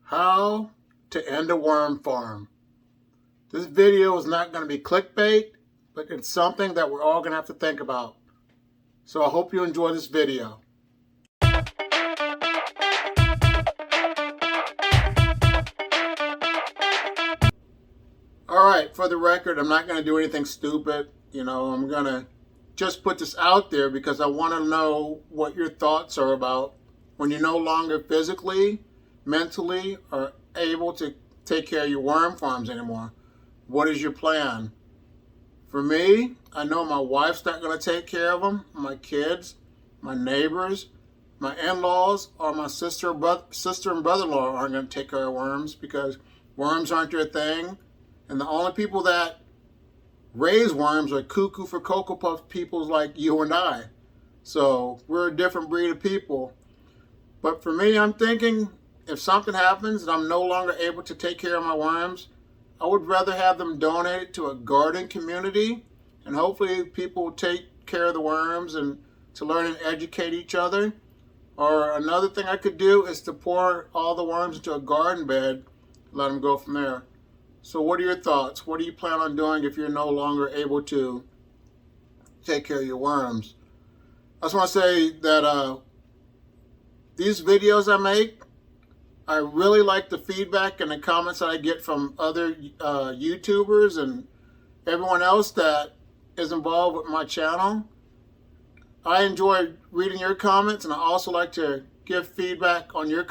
How to end a worm farm. This video is not going to be clickbait, but it's something that we're all going to have to think about. So I hope you enjoy this video. Alright, for the record, I'm not going to do anything stupid. I'm going to just put this out there because I want to know what your thoughts are about when you're no longer physically, mentally, or able to take care of your worm farms anymore. What is your plan? For me, I know my wife's not going to take care of them. My kids, my neighbors, my in-laws, or my sister and brother-in-law aren't going to take care of worms because worms aren't their thing. And the only people that raise worms are cuckoo for Cocoa Puff people like you and I. So we're a different breed of people. But for me, I'm thinking if something happens and I'm no longer able to take care of my worms, I would rather have them donated to a garden community, and hopefully people will take care of the worms and to learn and educate each other. Or another thing I could do is to pour all the worms into a garden bed and let them go from there. So what are your thoughts? What do you plan on doing if you're no longer able to take care of your worms? I just want to say that these videos I make, I really like the feedback and the comments that I get from other YouTubers and everyone else that is involved with my channel. I enjoy reading your comments, and I also like to give feedback on your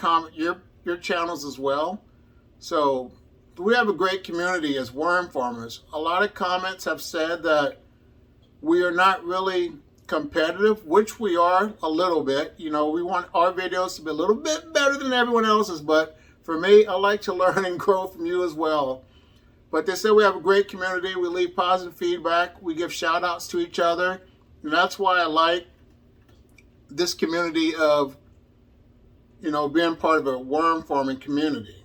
channels as well. So we have a great community as worm farmers. A lot of comments have said that we are not really competitive, which we are a little bit. We want our videos to be a little bit better than everyone else's, but for me, I like to learn and grow from you as well. But they say we have a great community. We leave positive feedback. We give shout outs to each other. And that's why I like this community of, being part of a worm farming community.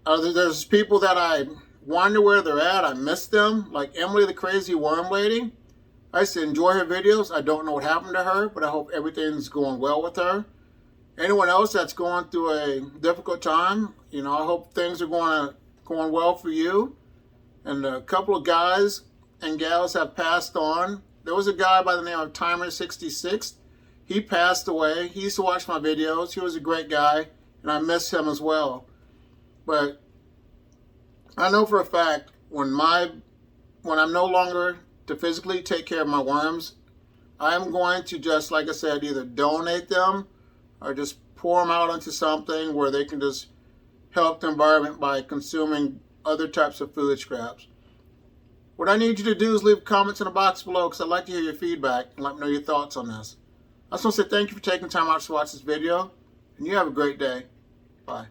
There's people that I wonder where they're at. I miss them, like Emily the Crazy Worm Lady. I used to enjoy her videos. I don't know what happened to her, but I hope everything's going well with her. Anyone else that's going through a difficult time, I hope things are going well for you. And a couple of guys and gals have passed on. There was a guy by the name of Timer66. He passed away. He used to watch my videos. He was a great guy, and I miss him as well. But I know for a fact when I'm no longer to physically take care of my worms, I'm going to just, like I said, either donate them or just pour them out into something where they can just help the environment by consuming other types of food scraps. What I need you to do is leave comments in the box below because I'd like to hear your feedback and let me know your thoughts on this. I just want to say thank you for taking time out to watch this video, and you have a great day. Bye.